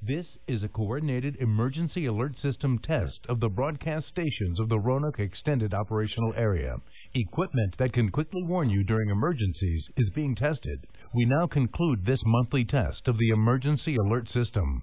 This is a coordinated emergency alert system test of the broadcast stations of the Roanoke Extended Operational Area. Equipment that can quickly warn you during emergencies is being tested. We now conclude this monthly test of the emergency alert system.